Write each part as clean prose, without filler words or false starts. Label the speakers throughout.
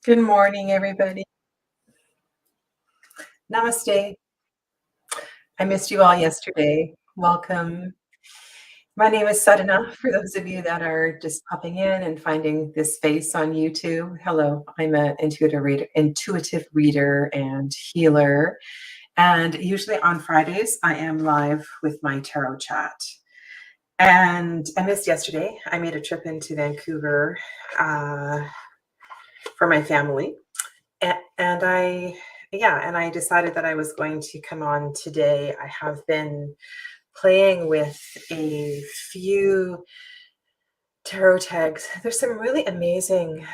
Speaker 1: Good morning, everybody. Namaste. I missed you all yesterday. Welcome. My name is Sadhana, for those of you that are just popping in and finding this face on YouTube. Hello, I'm an intuitive reader and healer. And usually on Fridays, I am live with my tarot chat. And I missed yesterday. I made a trip into Vancouver for my family. And I decided that I was going to come on today. I have been playing with a few tarot tags. There's some really amazing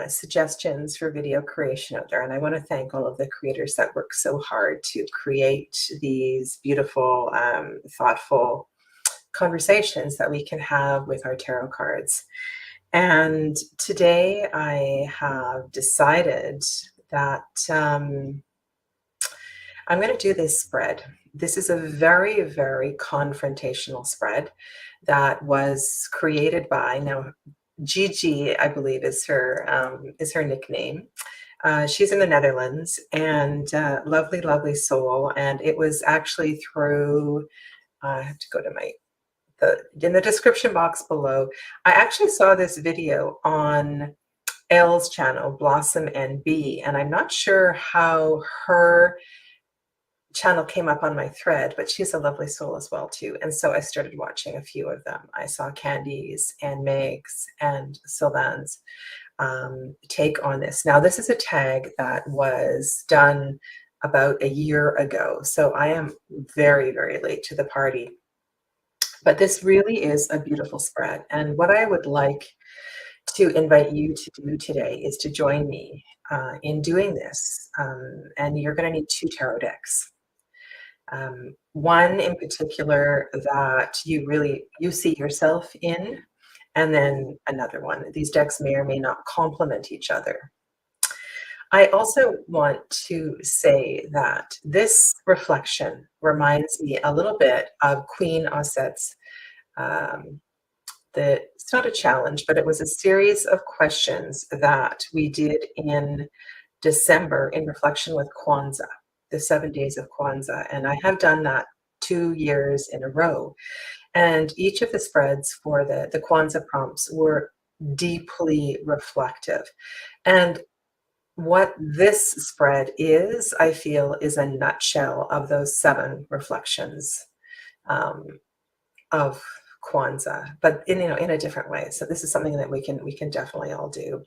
Speaker 1: suggestions for video creation out there, and I want to thank all of the creators that work so hard to create these beautiful, thoughtful conversations that we can have with our tarot cards. And today I have decided that I'm going to do this spread. This is a very, very confrontational spread that was created by, now Gigi, I believe is her nickname. She's in the Netherlands, and lovely, lovely soul. And it was actually through, I have to go to in the description box below. I actually saw this video on Elle's channel, Blossom and Bee, and I'm not sure how her channel came up on my thread, but she's a lovely soul as well too. And so I started watching a few of them. I saw Candy's and Meg's and Sylvan's take on this. Now, this is a tag that was done about a year ago, so I am very, very late to the party. But this really is a beautiful spread. And what I would like to invite you to do today is to join me in doing this. And you're going to need 2 tarot decks. One in particular that you see yourself in, and then another one. These decks may or may not complement each other. I also want to say that this reflection reminds me a little bit of Queen Ossette's, it's not a challenge, but it was a series of questions that we did in December in reflection with Kwanzaa, the 7 days of Kwanzaa. And I have done that 2 years in a row. And each of the spreads for the Kwanzaa prompts were deeply reflective. And what this spread is, I feel, is a nutshell of those 7 reflections of Kwanzaa, but in a different way. So this is something that we can definitely all do.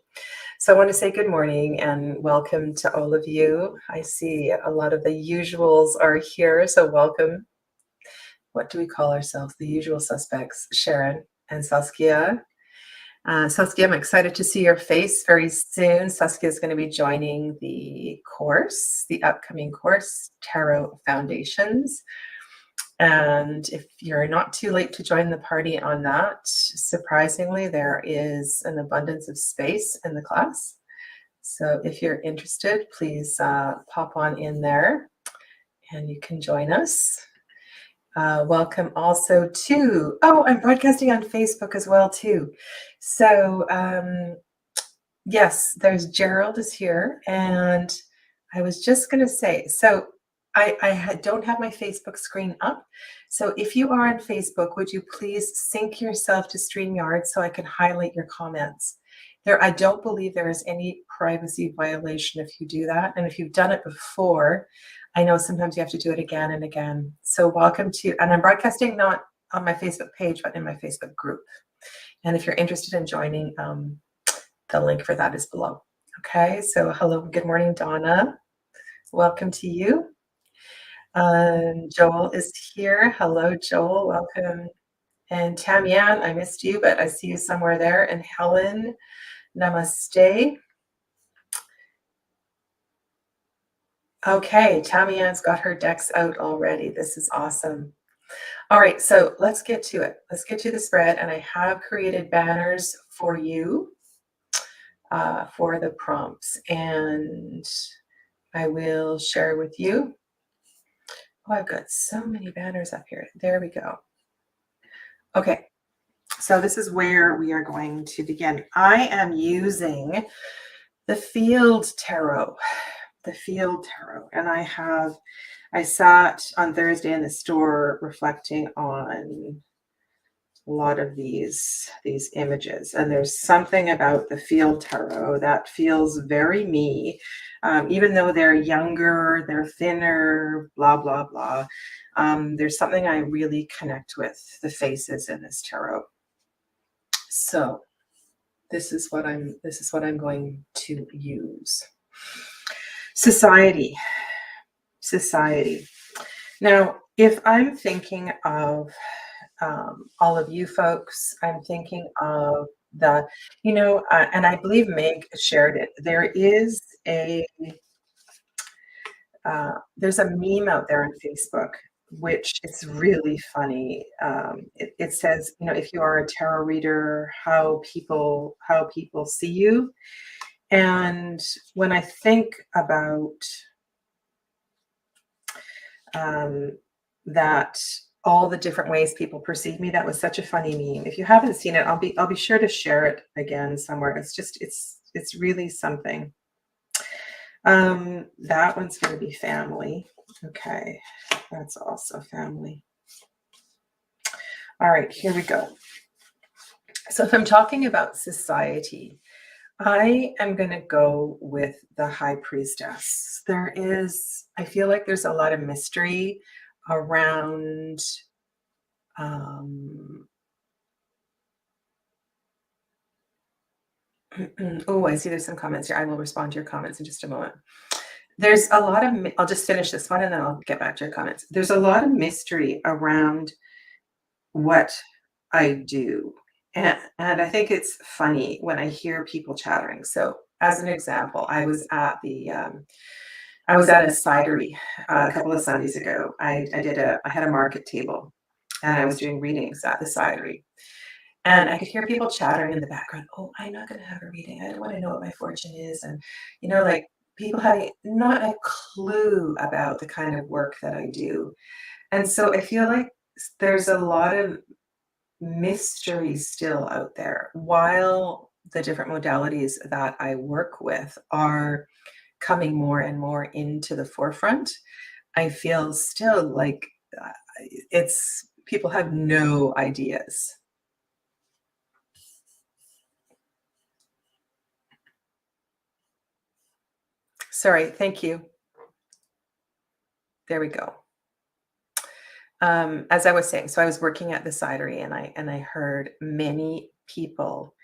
Speaker 1: So I want to say good morning and welcome to all of you. I see a lot of the usuals are here, so welcome. What do we call ourselves? The usual suspects, Sharon and Saskia. Saskia, I'm excited to see your face very soon. Saskia is going to be joining the upcoming course, Tarot Foundations. And if you're not too late to join the party on that, surprisingly, there is an abundance of space in the class. So if you're interested, please pop on in there and you can join us. Welcome also to, I'm broadcasting on Facebook as well too. So yes, there's Gerald is here. And I was just going to say, so I don't have my Facebook screen up. So if you are on Facebook, would you please sync yourself to StreamYard so I can highlight your comments? I don't believe there is any privacy violation if you do that. And if you've done it before, I know sometimes you have to do it again and again. So welcome to, and I'm broadcasting not on my Facebook page, but in my Facebook group. And if you're interested in joining, the link for that is below. Okay, so hello, good morning, Donna. Welcome to you. Joel is here. Hello, Joel, welcome. And Tamian, I missed you, but I see you somewhere there. And Helen, namaste. Okay, Tamian's got her decks out already. This is awesome. All right, so let's get to it. Let's get to the spread. And I have created banners for you for the prompts. And I will share with you. Oh, I've got so many banners up here. There we go. Okay, So this is where we are going to begin. I am using the Field Tarot, and I sat on Thursday in the store reflecting on a lot of these images, and there's something about the Field Tarot that feels very me, even though they're younger, they're thinner, blah blah blah. There's something I really connect with the faces in this tarot. So this is what I'm going to use. Society. Now, if I'm thinking of all of you folks, I'm thinking of and I believe Meg shared it. There's a meme out there on Facebook, which is really funny. It says, if you are a tarot reader, how people see you. And when I think about that, all the different ways people perceive me, that was such a funny meme. If you haven't seen it, I'll be sure to share it again somewhere. It's really something. That one's going to be family. Okay, that's also family. All right, here we go. So if I'm talking about society, I am going to go with the High Priestess. I feel like there's a lot of mystery around oh, I see there's some comments here. I will respond to your comments in just a moment. There's a lot of, I'll just finish this one and then I'll get back to your comments. There's a lot of mystery around what I do. And I think it's funny when I hear people chattering. So as an example, I was at a cidery a couple of Sundays ago. I had a market table and I was doing readings at the cidery. And I could hear people chattering in the background. Oh, I'm not going to have a reading. I don't want to know what my fortune is. And, like people having not a clue about the kind of work that I do. And so I feel like there's a lot of mystery still out there, while the different modalities that I work with are coming more and more into the forefront. I feel still like people have no ideas. Sorry, thank you. There we go. As I was saying, so I was working at the cidery and I heard many people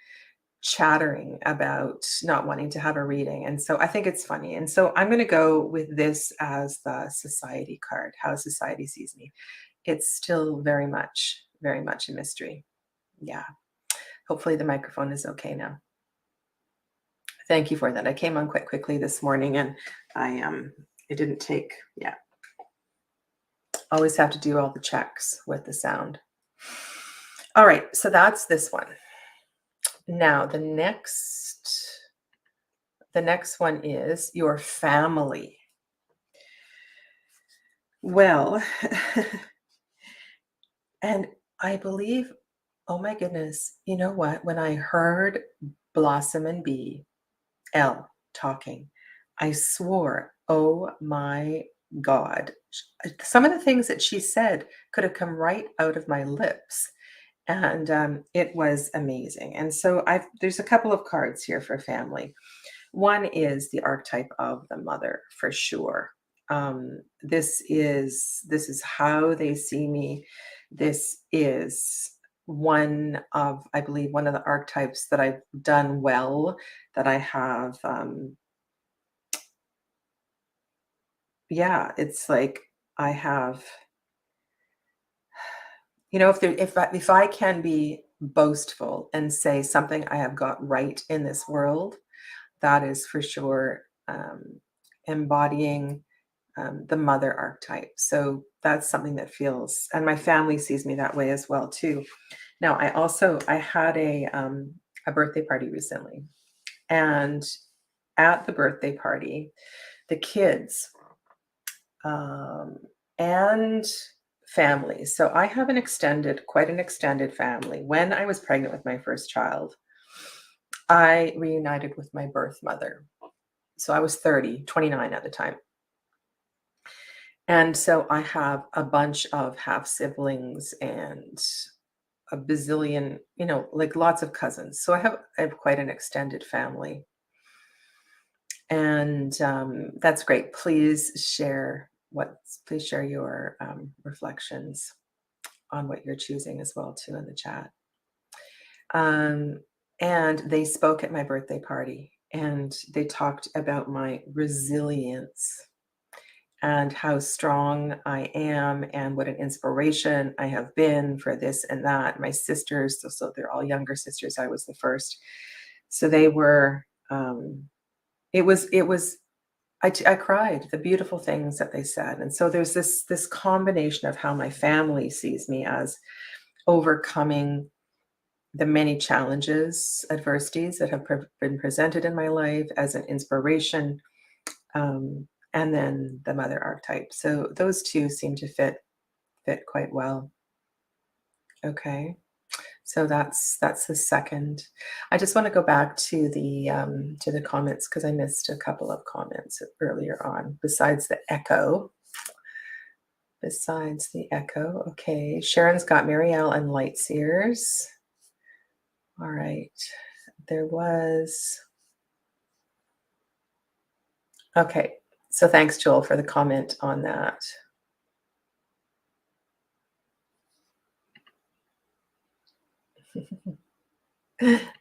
Speaker 1: chattering about not wanting to have a reading. And so I think it's funny. And so I'm going to go with this as the society card, how society sees me. It's still very much a mystery. Yeah. Hopefully the microphone is okay now. Thank you for that. I came on quite quickly this morning and it didn't take, yeah. Always have to do all the checks with the sound. All right, so that's this one. Now the next one is your family. Well, and I believe, oh my goodness, you know what? When I heard Blossom and Bee, L, talking, I swore, oh my God, some of the things that she said could have come right out of my lips. And it was amazing. And so there's a couple of cards here for family. One is the archetype of the mother, for sure. This is how they see me. This is I believe, one of the archetypes that I've done well, that I have. Yeah, it's like I have, if I can be boastful and say something I have got right in this world, that is for sure embodying the mother archetype. So that's something that feels, and my family sees me that way as well too. Now, I had a birthday party recently, and at the birthday party, the kids and family. So I have quite an extended family. When I was pregnant with my first child, I reunited with my birth mother. So I was 29 at the time. And so I have a bunch of half siblings and a bazillion, like lots of cousins. So I have quite an extended family. And that's great. Please share your reflections on what you're choosing as well too in the chat. And they spoke at my birthday party and they talked about my resilience and how strong I am and what an inspiration I have been for this and that. My sisters, so they're all younger sisters. I was the first. So they were, it was, I cried, the beautiful things that they said. And so there's this combination of how my family sees me as overcoming the many challenges, adversities that have been presented in my life as an inspiration, and then the mother archetype. So those two seem to fit quite well. Okay, so that's the second. I just want to go back to the comments because I missed a couple of comments earlier on. Besides the echo, okay. Sharon's got Marielle and Lightseers. All right. There was. Okay. So thanks, Joel, for the comment on that.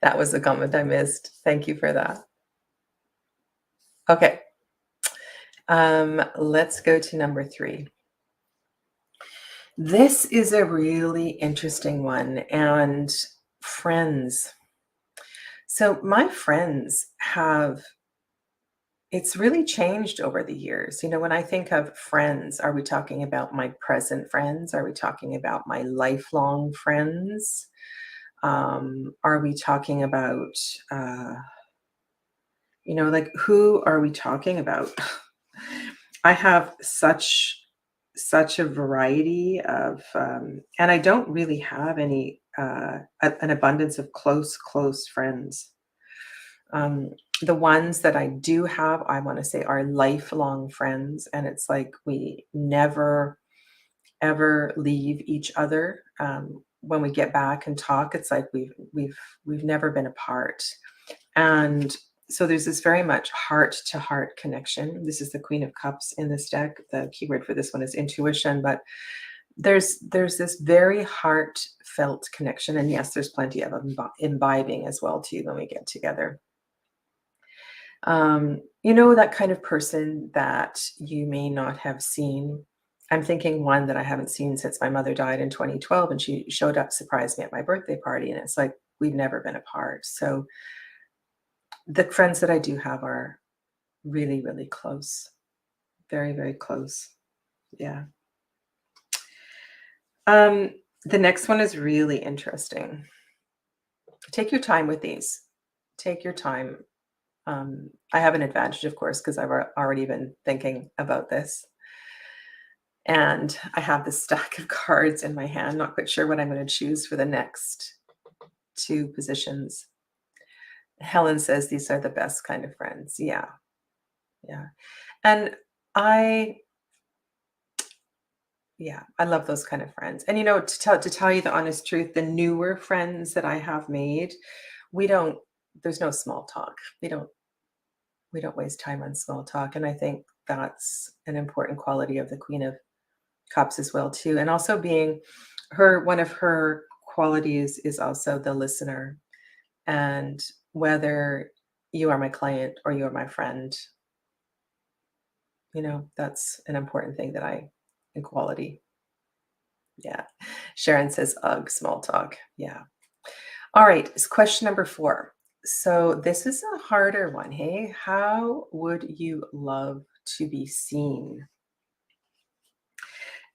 Speaker 1: That was the comment I missed. Thank you for that. Okay. Let's go to number 3. This is a really interesting one. And friends. So my friends it's really changed over the years. When I think of friends, are we talking about my present friends? Are we talking about my lifelong friends? Are we talking about, like who are we talking about? I have such a variety of, and I don't really have an abundance of close friends. The ones that I do have, I want to say, are lifelong friends, and it's like we never ever leave each other. When we get back and talk, it's like we've never been apart, and so there's this very much heart to heart connection. This is the Queen of Cups in this deck. The keyword for this one is intuition, but there's this very heartfelt connection, and yes, there's plenty of imbibing as well too when we get together. That kind of person that you may not have seen. I'm thinking one that I haven't seen since my mother died in 2012, and she showed up, surprised me at my birthday party, and it's like we've never been apart. So the friends that I do have are really, really close, very, very close. Yeah. The next one is really interesting. Take your time with these. Take your time. I have an advantage, of course, because I've already been thinking about this. And I have this stack of cards in my hand, not quite sure what I'm going to choose for the next 2 positions. Helen says these are the best kind of friends. Yeah. Yeah. And I love those kind of friends. And to tell you the honest truth, the newer friends that I have made, there's no small talk. We don't waste time on small talk. And I think that's an important quality of the Queen of Cups as well too. And also being one of her qualities is also the listener. And whether you are my client or you are my friend, that's an important thing in quality. Yeah. Sharon says, ugh, small talk. Yeah. All right. It's question number 4. So this is a harder one. Hey, how would you love to be seen?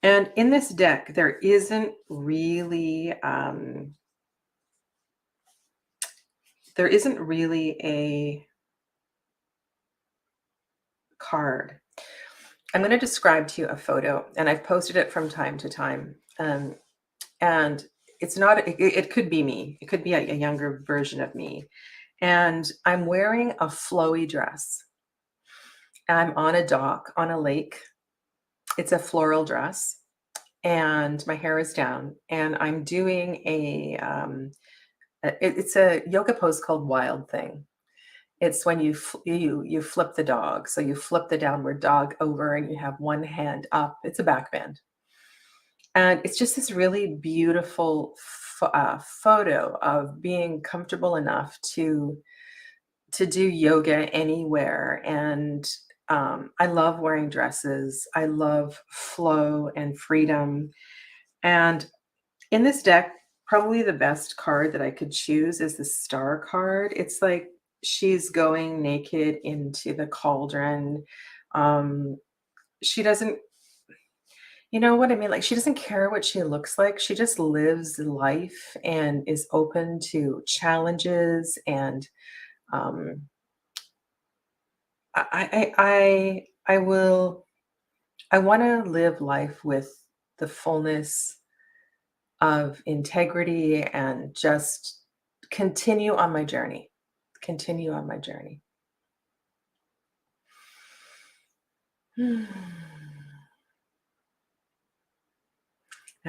Speaker 1: And in this deck, there isn't really a card. I'm going to describe to you a photo, and I've posted it from time to time. And it's not, it could be me. It could be a younger version of me. And I'm wearing a flowy dress. I'm on a dock on a lake. It's a floral dress, and my hair is down. And I'm doing it's a yoga pose called Wild Thing. It's when you flip the dog. So you flip the downward dog over, and you have one hand up. It's a back bend. And it's just this really beautiful photo of being comfortable enough to do yoga anywhere. And I love wearing dresses. I love flow and freedom. And in this deck, probably the best card that I could choose is the Star card. It's like she's going naked into the cauldron. Um, she doesn't, you know what I mean? Like, she doesn't care what she looks like. She just lives life and is open to challenges. And um, I will. I want to live life with the fullness of integrity and just continue on my journey. Continue on my journey. I'm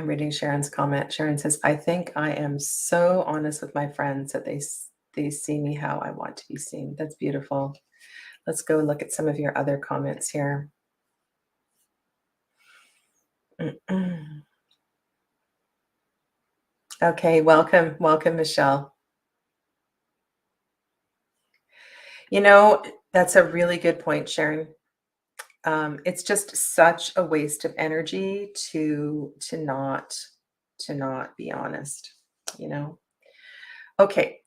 Speaker 1: reading Sharon's comment. Sharon says, "I think I am so honest with my friends that they see me how I want to be seen." That's beautiful. Let's go look at some of your other comments here. Okay, welcome, welcome, Michelle. You know, that's a really good point, Sharon. It's just such a waste of energy to not be honest, you know. Okay,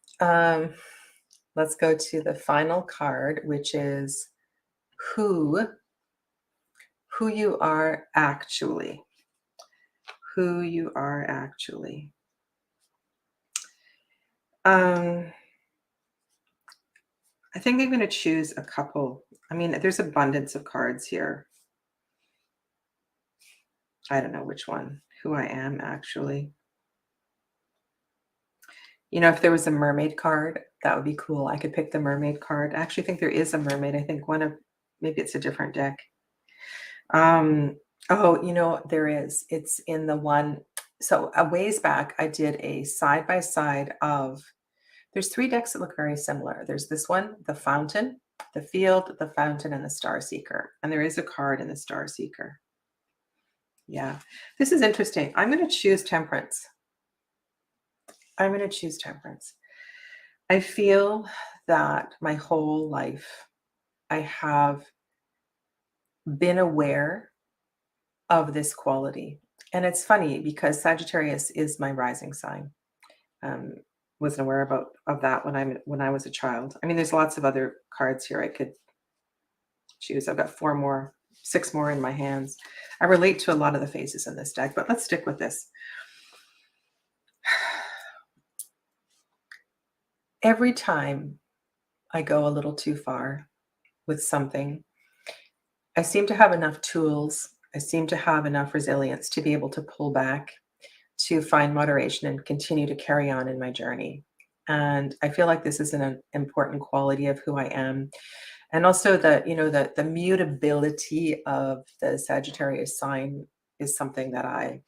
Speaker 1: let's go to the final card, which is who who you are actually. Who you are actually. Um, I think I'm going to choose a couple. I mean, there's abundance of cards here. I don't know which one. Who I am actually. You know, if there was a mermaid card, that would be cool. I could pick the mermaid card. I actually think there is a mermaid. I think maybe it's a different deck. Oh, you know, there is. It's in the one. So a ways back, I did a side by side of, there's three decks that look very similar. There's this one, the Fountain, the Field, the Fountain, and the Star Seeker. And there is a card in the Star Seeker. Yeah, this is interesting. I'm going to choose Temperance. I'm going to choose Temperance. I feel that my whole life I have been aware of this quality. And it's funny because Sagittarius is my rising sign. Um, wasn't aware of that when I was a child. I mean, there's lots of other cards here I could choose. I've got 6 more in my hands. I relate to a lot of the faces in this deck, but let's stick with this. Every time I go a little too far with something, I seem to have enough tools. I seem to have enough resilience to be able to pull back, to find moderation and continue to carry on in my journey. And I feel like this is an important quality of who I am. And also the mutability of the Sagittarius sign is something that I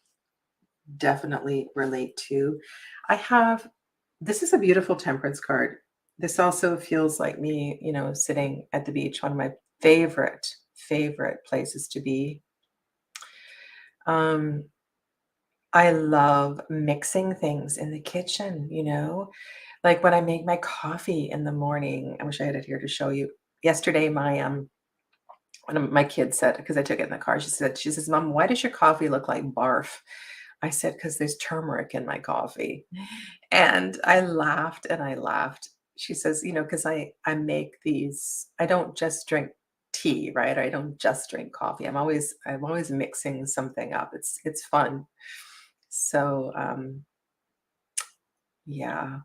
Speaker 1: definitely relate to. This is a beautiful Temperance card. This also feels like me, sitting at the beach, one of my favorite places to be. I love mixing things in the kitchen, like when I make my coffee in the morning. I wish I had it here to show you. Yesterday, one of my kids said, because I took it in the car, she says, "Mom, why does your coffee look like barf?" I said, "Because there's turmeric in my coffee." And I laughed and I laughed. She says, because I make these, I don't just drink tea, right? I don't just drink coffee. I'm always mixing something up. It's fun. So yeah.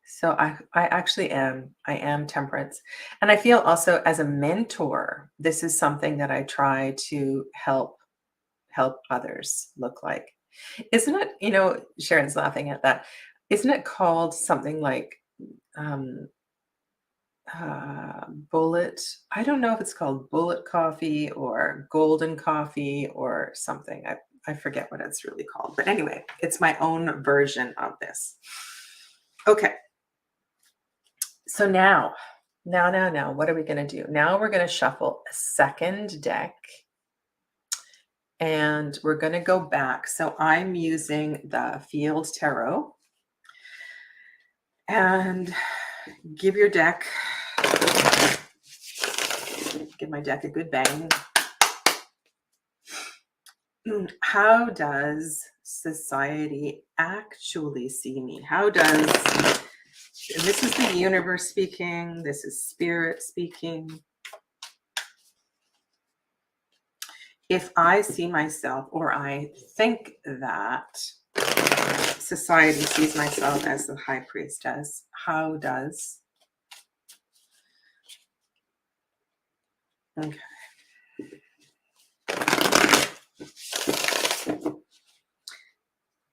Speaker 1: So I actually am. I am temperance. And I feel also as a mentor, this is something that I try to help others look like. Isn't it, Sharon's laughing at that. Isn't it called something like um bullet? I don't know if it's called bullet coffee or golden coffee or something. I forget what it's really called. But anyway, it's my own version of this. Okay. So now, what are we going to do? Now we're going to shuffle a second deck and we're going to go back. So I'm using the Field Tarot, and give your deck, give my deck a good bang. How does society actually see me? How does, and this is the universe speaking, this is spirit speaking. If I see myself, or I think that society sees myself as the high priestess, how does, okay.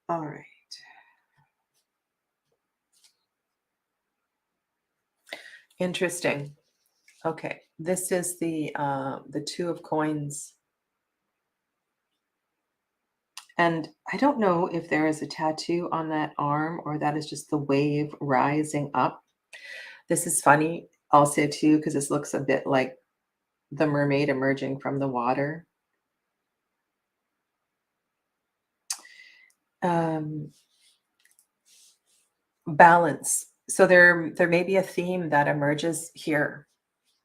Speaker 1: All right. Interesting. Okay, this is the Two of Coins. And I don't know if there is a tattoo on that arm or that is just the wave rising up. This is funny also too, because this looks a bit like the mermaid emerging from the water. Balance. So there may be a theme that emerges here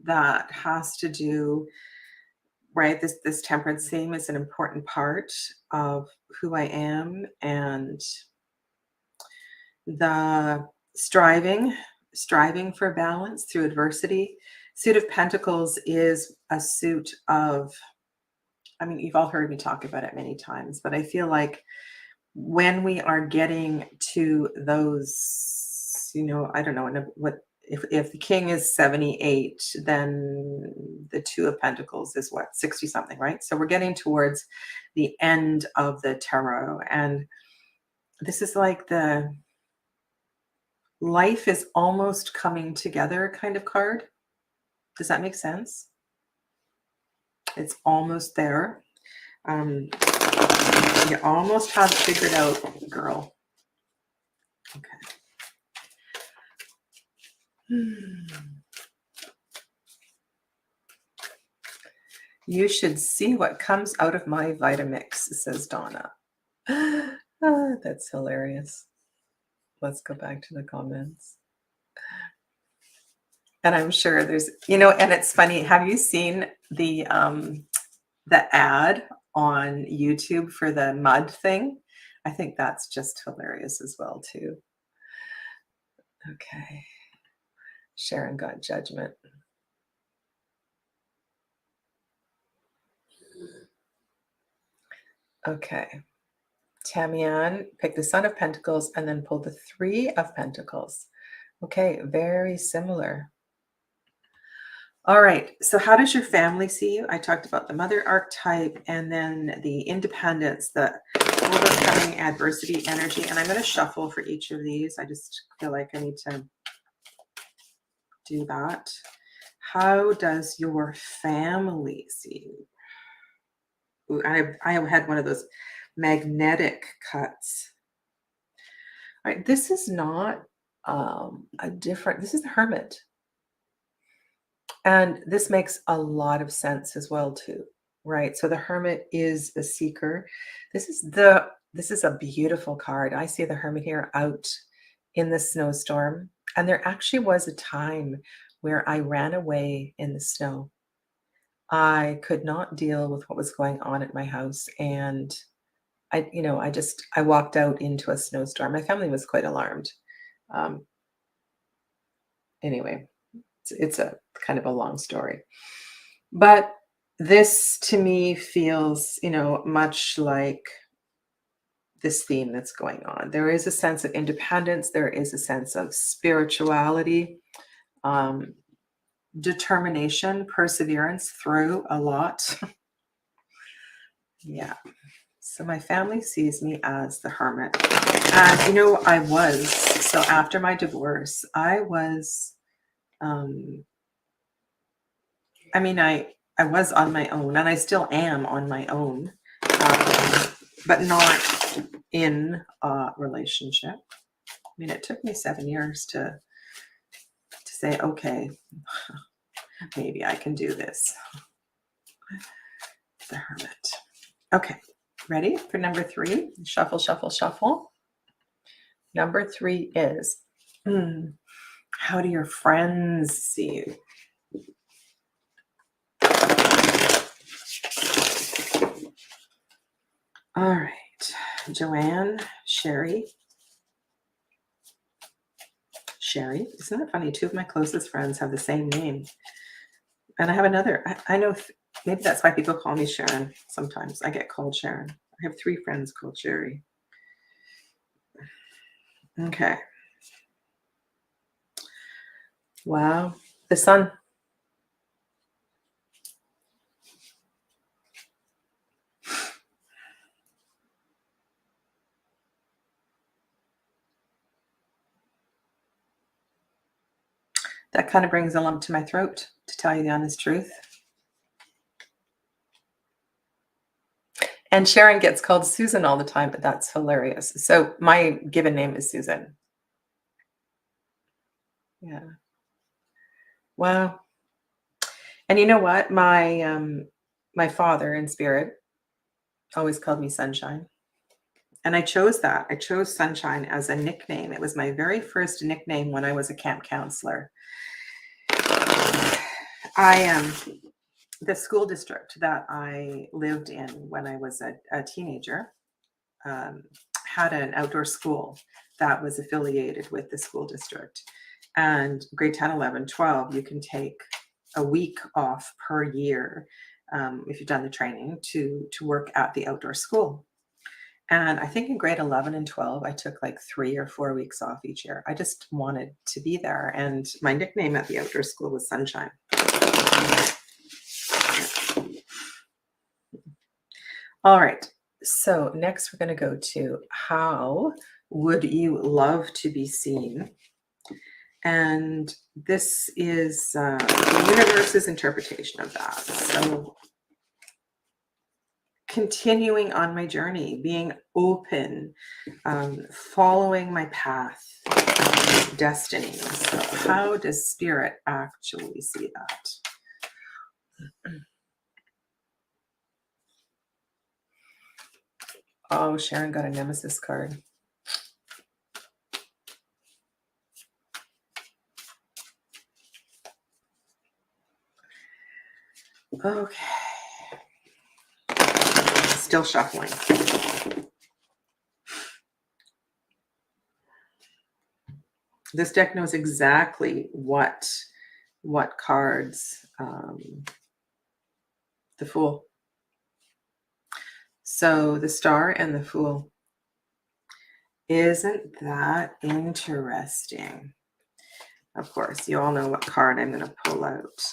Speaker 1: that has to do, right? This temperance theme is an important part of who I am, and the striving for balance through adversity. Suit of Pentacles is a suit of, I mean, you've all heard me talk about it many times, but I feel like when we are getting to those, I don't know what, if the king is 78, then the Two of Pentacles is what, 60 something, right? So we're getting towards the end of the tarot, and this is like the life is almost coming together kind of card. Does that make sense? It's almost there. You almost have it figured out, girl. Okay. You should see what comes out of my Vitamix, says Donna. That's hilarious. Let's go back to the comments. And I'm sure there's, and it's funny. Have you seen the ad on YouTube for the mud thing? I think that's just hilarious as well too. Okay. Sharon got judgment. Okay. Tamian, pick the Son of Pentacles and then pull the Three of Pentacles. Okay, very similar. All right, so how does your family see you? I talked about the mother archetype and then the independence, the overcoming adversity energy. And I'm going to shuffle for each of these. I just feel like I need to do that. How does your family see you? Ooh, I had one of those magnetic cuts. All right, this is not this is the Hermit. And this makes a lot of sense as well too, right? So the Hermit is the seeker. This is a beautiful card. I see the Hermit here out in the snowstorm. And there actually was a time where I ran away in the snow. I could not deal with what was going on at my house. And I walked out into a snowstorm. My family was quite alarmed. Anyway, it's a kind of a long story. But this to me feels, much like this theme that's going on. There is a sense of independence. There is a sense of spirituality, determination, perseverance through a lot. Yeah. So my family sees me as the hermit. And, so after my divorce, I was, I was on my own, and I still am on my own, but not in a relationship. It took me 7 years to say, okay, maybe I can do this. The hermit. Okay, ready for number 3? Shuffle, shuffle, shuffle. Number 3 is, how do your friends see you? All right, Joanne, Sherry. Sherry, isn't that funny? 2 of my closest friends have the same name. And I have another, I know, maybe that's why people call me Sharon. Sometimes I get called Sharon. I have 3 friends called Sherry. Okay. Wow. The sun. That kind of brings a lump to my throat, to tell you the honest truth. And Sharon gets called Susan all the time, but that's hilarious. So my given name is Susan. Yeah. Wow. And you know what? My father in spirit always called me Sunshine. And I chose that. I chose Sunshine as a nickname. It was my very first nickname when I was a camp counselor. The school district that I lived in when I was a teenager had an outdoor school that was affiliated with the school district. And grade 10, 11, 12, you can take a week off per year if you've done the training to work at the outdoor school. And I think in grade 11 and 12, I took like 3 or 4 weeks off each year. I just wanted to be there. And my nickname at the outdoor school was Sunshine. All right. So next we're going to go to, how would you love to be seen? And this is the universe's interpretation of that. So continuing on my journey, being open, following my path, destiny. So how does Spirit actually see that? Oh, Sharon got a nemesis card. Okay. Still shuffling. This deck knows exactly what cards. The Fool. So the Star and the Fool. Isn't that interesting? Of course, you all know what card I'm going to pull out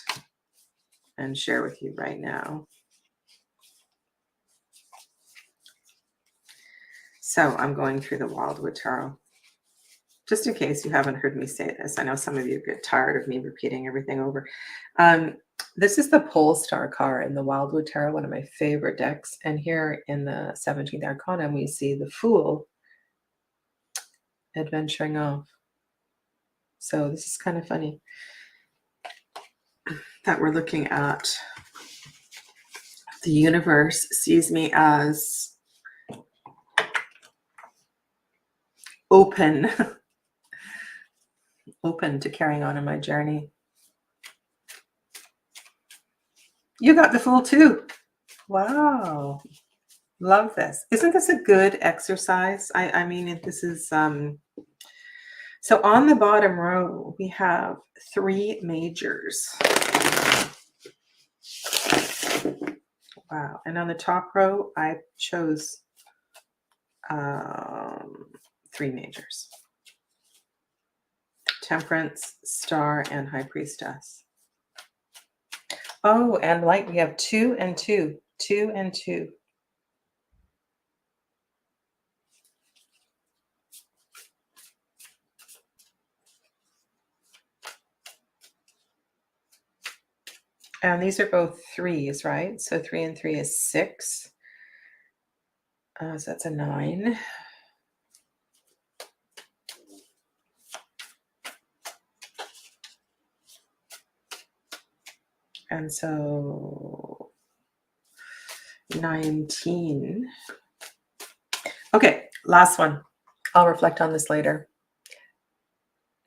Speaker 1: and share with you right now. So I'm going through the Wildwood Tarot. Just in case you haven't heard me say this, I know some of you get tired of me repeating everything over. This is the Pole Star card in the Wildwood Tarot, one of my favorite decks. And here in the 17th Arcana, we see the Fool adventuring off. So this is kind of funny that we're looking at the universe sees me as open to carrying on in my journey. You got the Fool too. Wow. Love this. Isn't this a good exercise? I mean, this is, so on the bottom row, we have 3 majors. Wow. And on the top row, I chose three majors. Temperance, Star, and High Priestess. Oh, and Light, we have 2 and 2. 2 and 2. And these are both 3s, right? So 3 and 3 is 6. So that's a 9. And so 19. Okay, last one. I'll reflect on this later.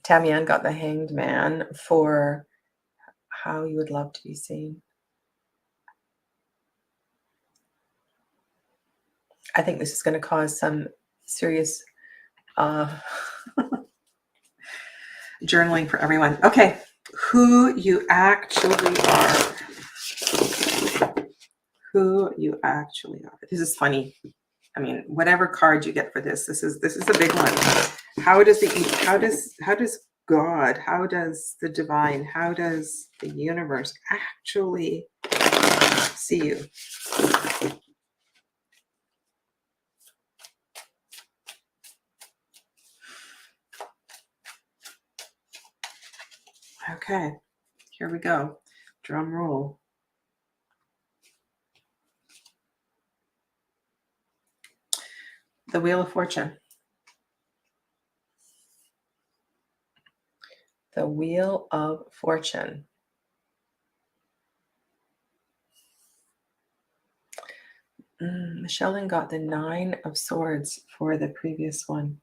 Speaker 1: Tamian got the Hanged Man for how you would love to be seen. I think this is going to cause some serious journaling for everyone. Okay, who you actually are. Who you actually are. This is funny. I mean, whatever card you get for this is a big one. How does God, how does the divine, how does the universe actually see you? Okay, here we go. Drum roll. The Wheel of Fortune. The Wheel of Fortune. Michelle got the 9 of Swords for the previous one.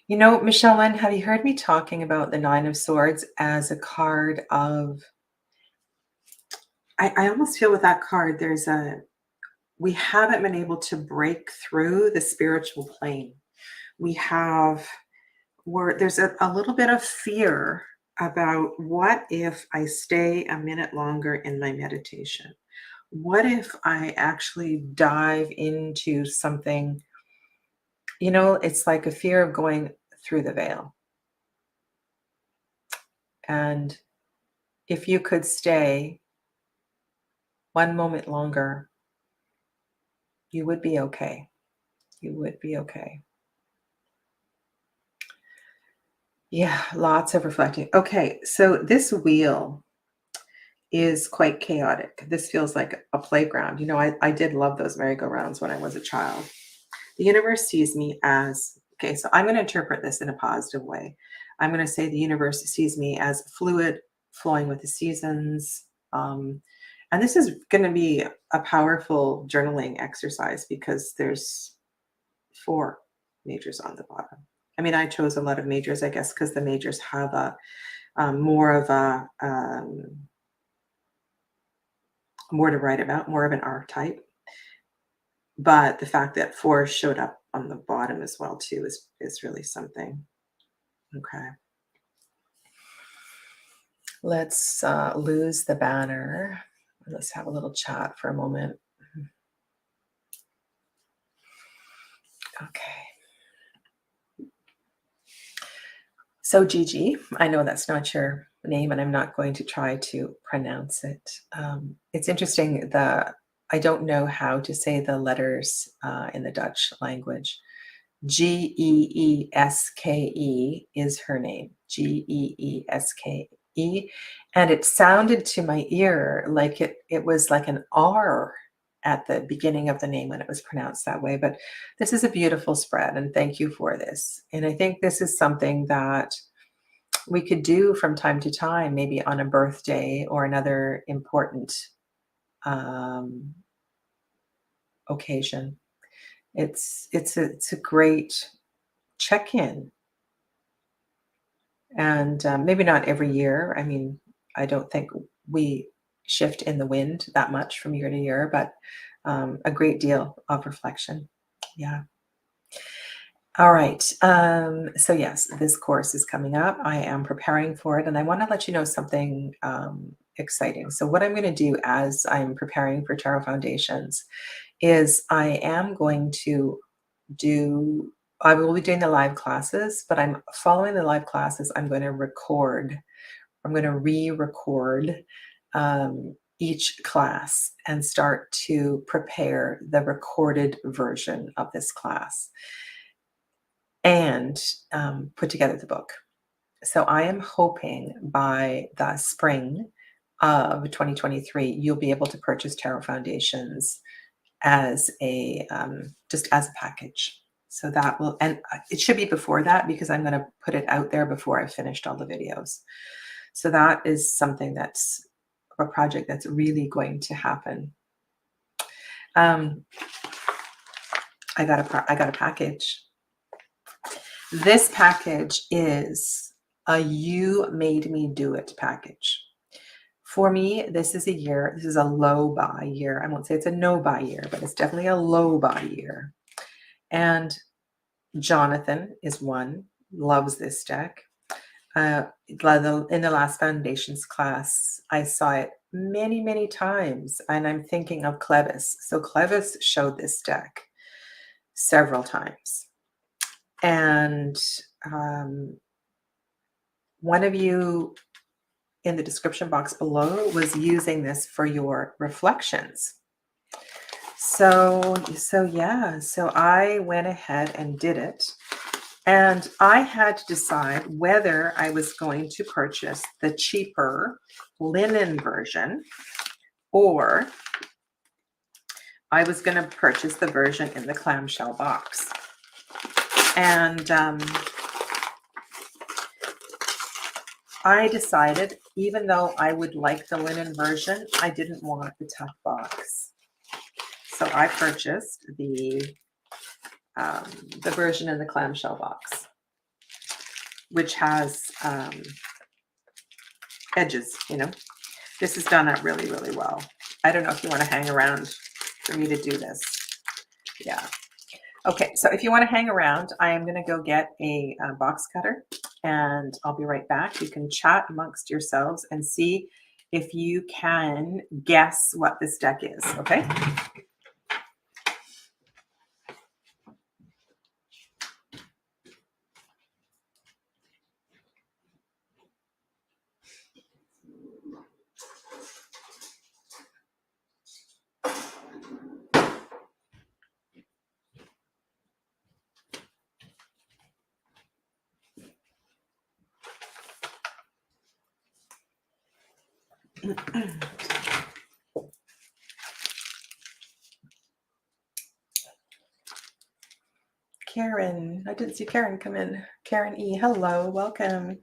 Speaker 1: You know, Michelle, have you heard me talking about the 9 of Swords as a card of... I almost feel with that card, we haven't been able to break through the spiritual plane. There's a little bit of fear about what if I stay a minute longer in my meditation? What if I actually dive into something? You know, it's like a fear of going through the veil. And if you could stay one moment longer, you would be okay. You would be okay. Yeah, lots of reflecting. Okay, so this wheel is quite chaotic. This feels like a playground. You know, I did love those merry-go-rounds when I was a child. The universe sees me as, okay, so I'm going to interpret this in a positive way. I'm going to say the universe sees me as fluid, flowing with the seasons. And this is going to be a powerful journaling exercise because there's 4 majors on the bottom. I mean, I chose a lot of majors, I guess, because the majors have more to write about, more of an archetype. But the fact that 4 showed up on the bottom as well too is really something. Okay. Let's lose the banner. Let's have a little chat for a moment. Okay. So Gigi, I know that's not your name and I'm not going to try to pronounce it. It's interesting, I don't know how to say the letters in the Dutch language. Geeske is her name. Geeske. And it sounded to my ear like it was like an R at the beginning of the name when it was pronounced that way. But this is a beautiful spread, and thank you for this. And I think this is something that we could do from time to time, maybe on a birthday or another important occasion. It's a great check-in. And maybe not every year. I mean, I don't think we shift in the wind that much from year to year, but a great deal of reflection. Yeah. All right. So yes, this course is coming up. I am preparing for it, and I want to let you know something exciting. So what I'm going to do as I'm preparing for Tarot Foundations is I am going to I will be doing the live classes, but I'm following the live classes. I'm going to record. I'm going to re-record each class and start to prepare the recorded version of this class and put together the book. So I am hoping by the spring of 2023, you'll be able to purchase Tarot Foundations as a just as a package. So that will, and it should be before that because I'm going to put it out there before I've finished all the videos. So that is something that's a project that's really going to happen. I got a package. This package is a You Made Me Do It package. For me, this is a low buy year. I won't say it's a no buy year, but it's definitely a low buy year. And Jonathan is one, loves this deck. In the last Foundations class, I saw it many, many times, and I'm thinking of Clevis. So Clevis showed this deck several times. And one of you in the description box below was using this for your reflections. So I went ahead and did it. And I had to decide whether I was going to purchase the cheaper linen version or I was going to purchase the version in the clamshell box. And I decided, even though I would like the linen version, I didn't want the tough box. So I purchased the version in the clamshell box, which has edges, you know. This is done up really, really well. I don't know if you want to hang around for me to do this. Yeah. Okay, so if you want to hang around, I am going to go get a box cutter and I'll be right back. You can chat amongst yourselves and see if you can guess what this deck is, okay? Karen, I didn't see Karen come in. Karen E, hello, welcome.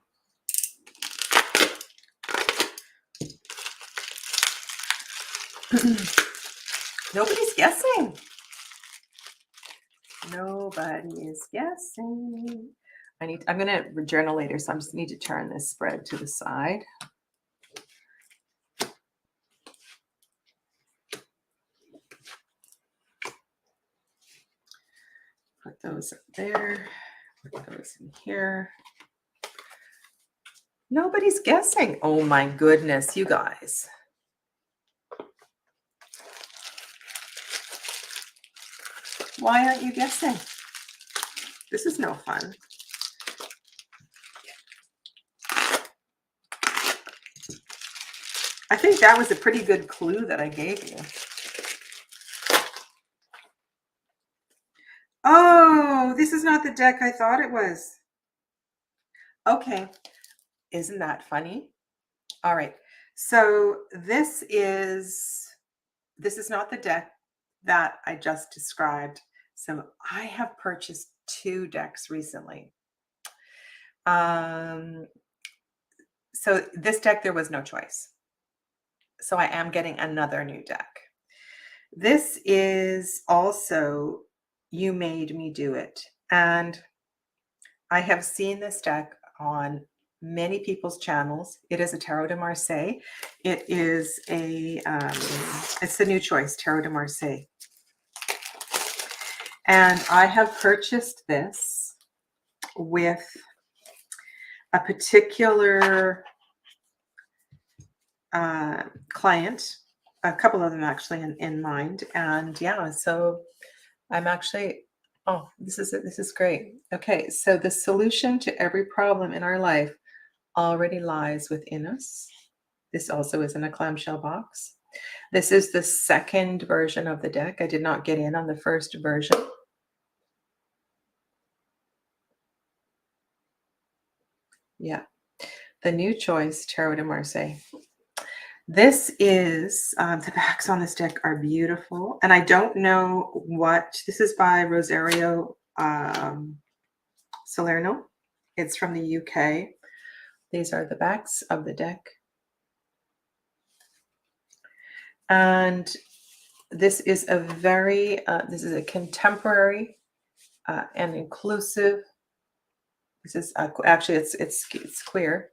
Speaker 1: Nobody's guessing. Nobody is guessing. I'm going to journal later, so I just need to turn this spread to the side. Put those up there. Put those in here. Nobody's guessing. Oh my goodness, you guys. Why aren't you guessing? This is no fun. I think that was a pretty good clue that I gave you. Oh, this is not the deck I thought it was. Okay. Isn't that funny? All right. So this is not the deck that I just described. So I have purchased 2 decks recently. So this deck, there was no choice. So I am getting another new deck. This is also You Made Me Do It. And I have seen this deck on many people's channels. It is a Tarot de Marseille. It is it's the new choice, Tarot de Marseille. And I have purchased this with a particular client, a couple of them actually in mind. And yeah, so I'm actually Oh, this is great. Okay, so the solution to every problem in our life already lies within us. This also is in a clamshell box. This is the second version of the deck. I did not get in on the first version. Yeah, the New Choice Tarot de Marseille. This is, the backs on this deck are beautiful. And I don't know what, this is by Rosario Salerno. It's from the UK. These are the backs of the deck. And this is a very, this is a contemporary and inclusive. This is actually it's queer.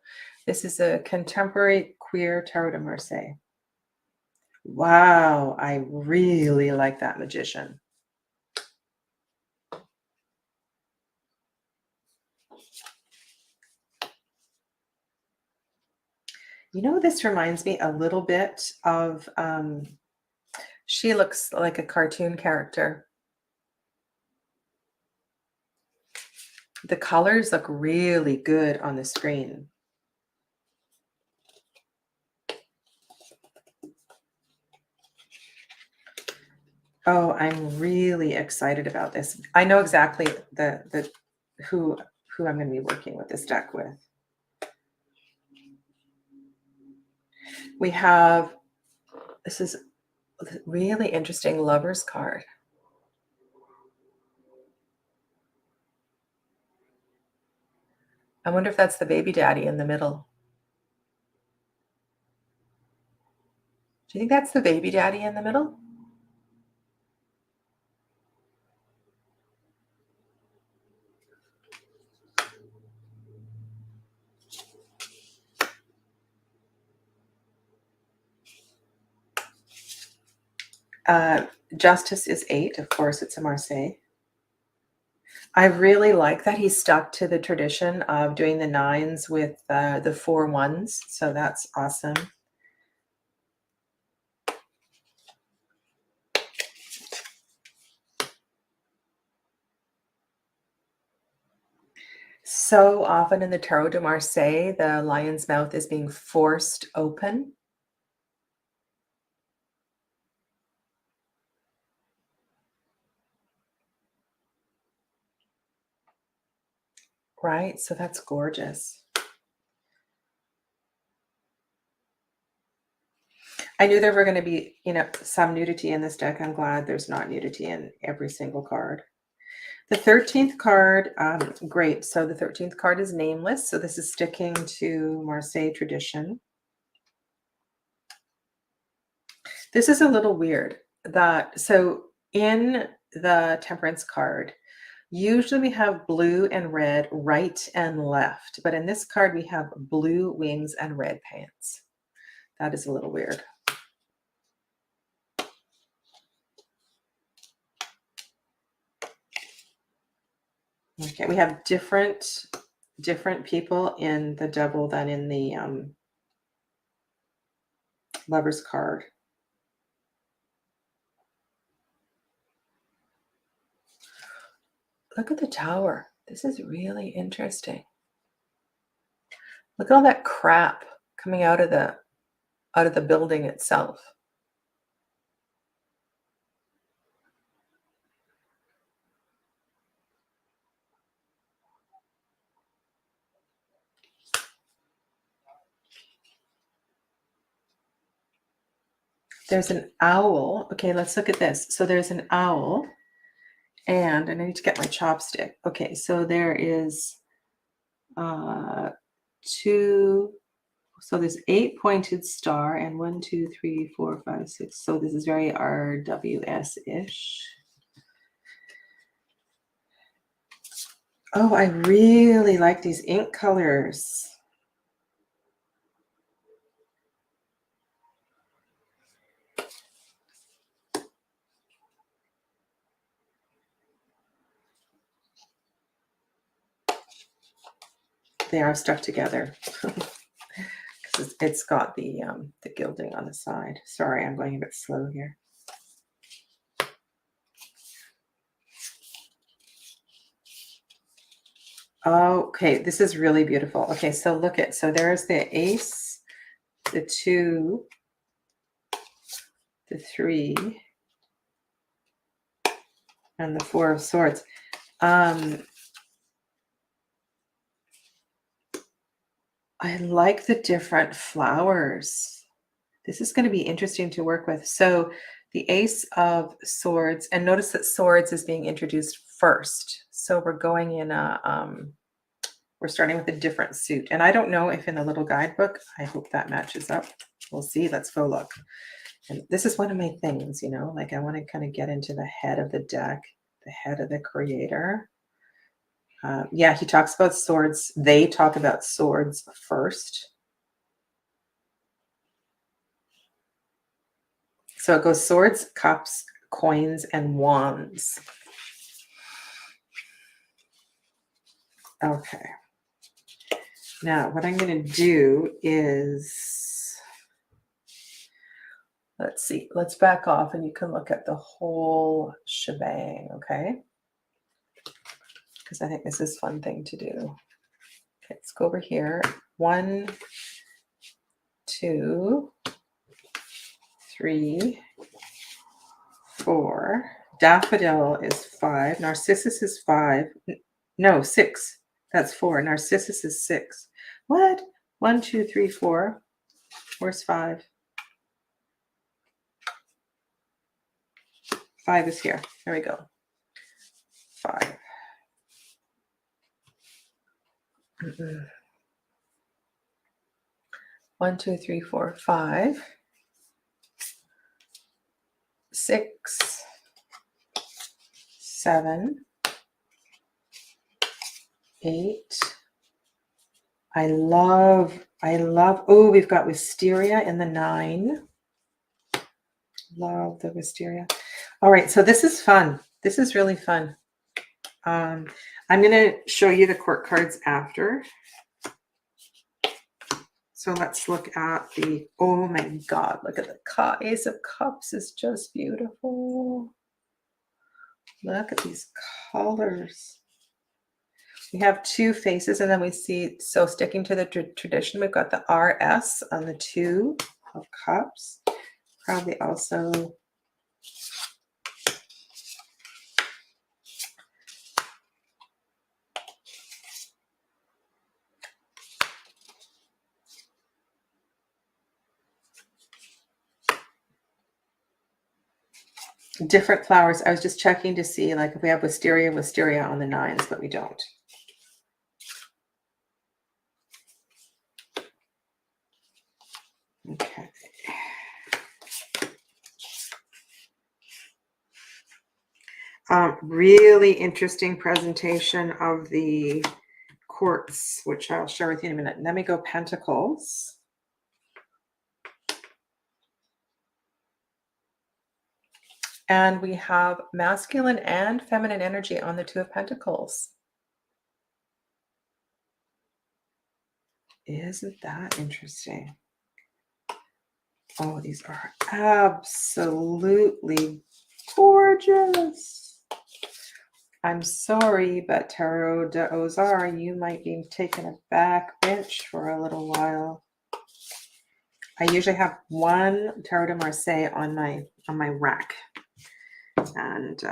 Speaker 1: This is a contemporary queer tarot de Marseille. Wow, I really like that magician. You know, this reminds me a little bit of, she looks like a cartoon character. The colors look really good on the screen. Oh, I'm really excited about this. I know exactly the who I'm going to be working with this deck with. We have, this is a really interesting Lover's card. I wonder if that's the baby daddy in the middle. Do you think that's the baby daddy in the middle? Justice is 8. Of course, it's a Marseille. I really like that he stuck to the tradition of doing the 9s with the 4 1s. So that's awesome. So often in the Tarot de Marseille, the lion's mouth is being forced open. Right? So that's gorgeous. I knew there were going to be, some nudity in this deck. I'm glad there's not nudity in every single card. The 13th card, great. So the 13th card is nameless. So this is sticking to Marseille tradition. This is a little weird so in the Temperance card, usually we have blue and red right and left, but in this card we have blue wings and red pants. That is a little weird. Okay, we have different people in the double than in the Lover's card. Look at the tower. This is really interesting. Look at all that crap coming out of the building itself. There's an owl. Okay, let's look at this. So there's an owl, and I need to get my chopstick. Okay, so there is 2. So there's 8 pointed star and 1, 2, 3, 4, 5, 6. So this is very RWS-ish. Oh, I really like these ink colors. They are stuck together because it's got the gilding on the side. Sorry, I'm going a bit slow here. Okay, this is really beautiful. Okay, so look at, so there's the ace, the 2, the 3, and the 4 of swords. I like the different flowers. This is going to be interesting to work with. So the ace of swords, and notice that swords is being introduced first. So we're going in we're starting with a different suit. And I don't know if in the little guidebook, I hope that matches up. We'll see. Let's go look. And this is one of my things, you know, like I want to kind of get into the head of the deck, the head of the creator. Yeah, he talks about swords. They talk about swords first. So it goes swords, cups, coins, and wands. Okay. Now, what I'm going to do is, let's see, let's back off and you can look at the whole shebang, okay? Because I think this is a fun thing to do. Okay, let's go over here. 1, 2, 3, 4. Daffodil is 5. Narcissus is 5. No, 6. That's 4. Narcissus is 6. What? 1, 2, 3, 4. Where's 5? 5 is here. There we go. 5. 1, 2, 3, 4, 5. 6, 7, 8. I love, oh, we've got wisteria in the 9. Love the wisteria. All right, so this is fun. This is really fun. I'm going to show you the court cards after. So let's look at the, oh my God, look at the Ace of Cups is just beautiful. Look at these colors. We have 2 faces and then we see, so sticking to the tradition, we've got the RS on the 2 of Cups. Probably also different flowers. I was just checking to see like if we have wisteria on the 9s, but we don't. Okay. Really interesting presentation of the quartz, which I'll share with you in a minute. And then we go pentacles. And we have masculine and feminine energy on the 2 of Pentacles. Isn't that interesting? Oh, these are absolutely gorgeous. I'm sorry, but Tarot de Ozar, you might be taking a back bench for a little while. I usually have 1 Tarot de Marseille on my rack. And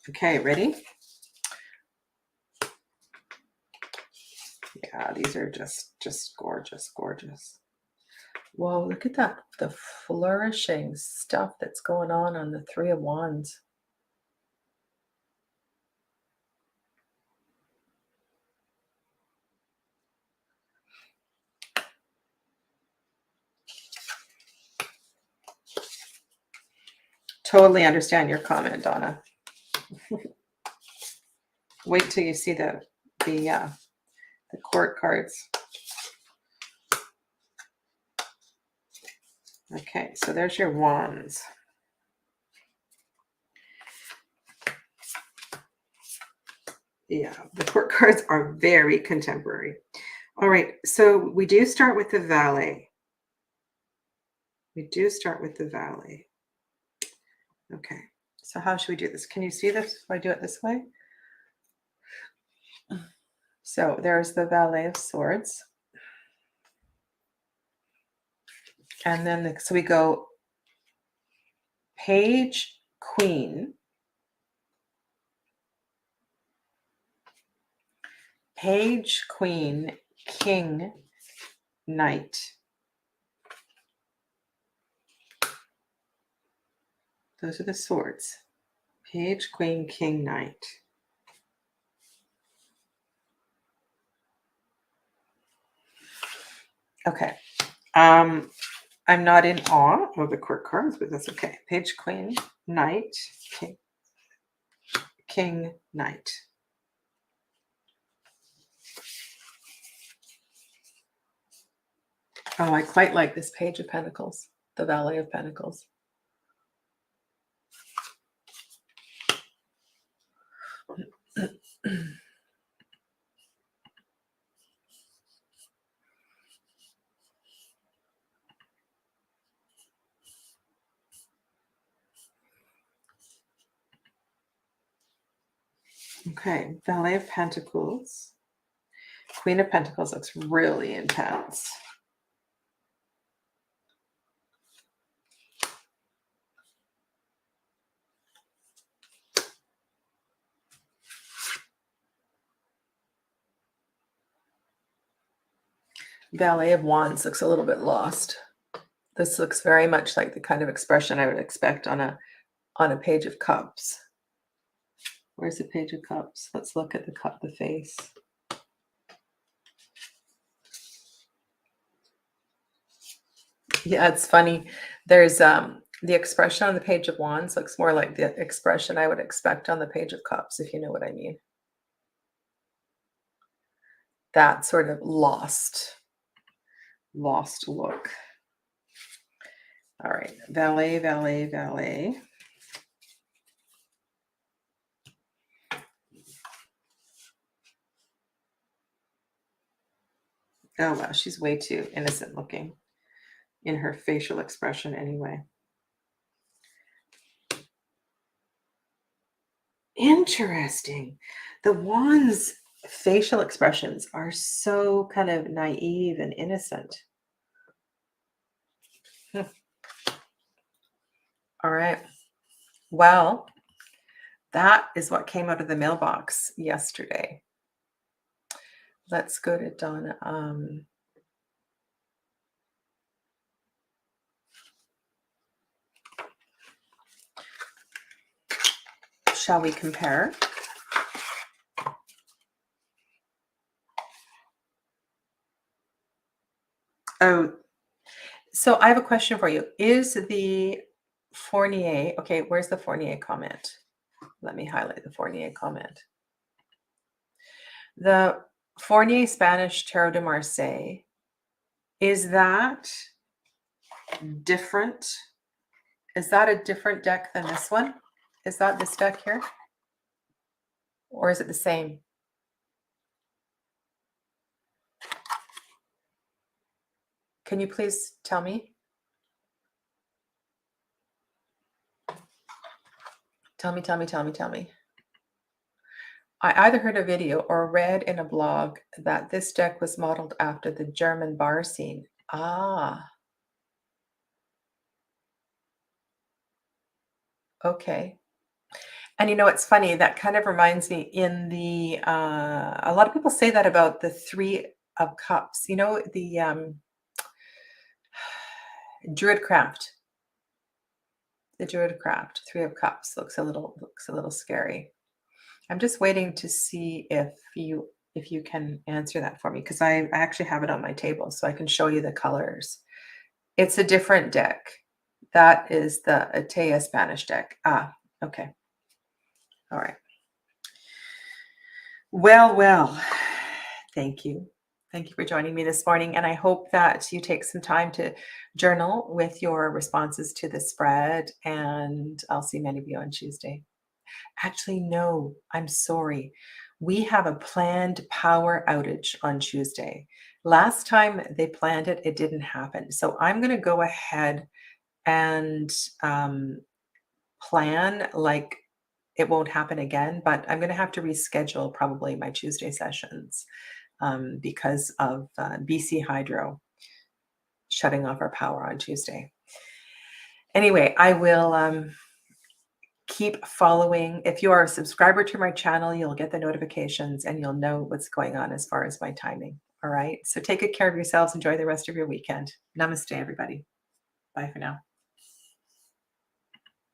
Speaker 1: okay, ready? Yeah, these are just gorgeous, gorgeous. Whoa, look at that, the flourishing stuff that's going on the 3 of Wands. Totally understand your comment, Donna. Wait till you see the court cards. Okay, so there's your wands. Yeah, the court cards are very contemporary. All right, so we do start with the valet. We do start with the Valet. Okay, so how should we do this? Can you see this if I do it this way? So there's the Valet of Swords. And then, so we go Page, Queen, Page, Queen, King, Knight. Those are the swords. Page, Queen, King, Knight. Okay. I'm not in awe of the court cards, but that's okay. Page, Queen, Knight, King, Knight. Oh, I quite like this Page of Pentacles, the Valet of Pentacles. Okay, Valet of Pentacles. Queen of Pentacles looks really intense. Valet of Wands looks a little bit lost. This looks very much like the kind of expression I would expect on a Page of Cups. Where's the Page of Cups? Let's look at the face. Yeah, it's funny. There's the expression on the Page of Wands looks more like the expression I would expect on the Page of Cups, if you know what I mean. That sort of lost look. All right, Valet, Valet, Valet. Oh, wow, she's way too innocent looking in her facial expression anyway. Interesting. The Wands facial expressions are so kind of naive and innocent. All right. Well, that is what came out of the mailbox yesterday. Let's go to Donna. Shall we compare? Oh, so I have a question for you. Is the Fournier, okay, where's the Fournier comment? Let me highlight the Fournier comment. The Fournier Spanish Tarot de Marseille, is that different? Is that a different deck than this one? Is that this deck here? Or is it the same? Can you please tell me? Tell me. I either heard a video or read in a blog that this deck was modeled after the German bar scene. Ah. Okay. And you know, it's funny, that kind of reminds me in the, a lot of people say that about the Three of Cups, you know, the Druidcraft. The Druidcraft, Three of Cups looks a little scary. I'm just waiting to see if you can answer that for me, because I actually have it on my table so I can show you the colors. It's a different deck. That is the Atea Spanish deck. Ah, okay. All right. Well, thank you. Thank you for joining me this morning. And I hope that you take some time to journal with your responses to the spread. And I'll see many of you on Tuesday. Actually, no, I'm sorry. We have a planned power outage on Tuesday. Last time they planned it, it didn't happen. So I'm going to go ahead and plan like it won't happen again, but I'm going to have to reschedule probably my Tuesday sessions because of BC Hydro shutting off our power on Tuesday. Anyway, I will keep following. If you are a subscriber to my channel, you'll get the notifications and you'll know what's going on as far as my timing. All right. So take good care of yourselves. Enjoy the rest of your weekend. Namaste, everybody. Bye for now.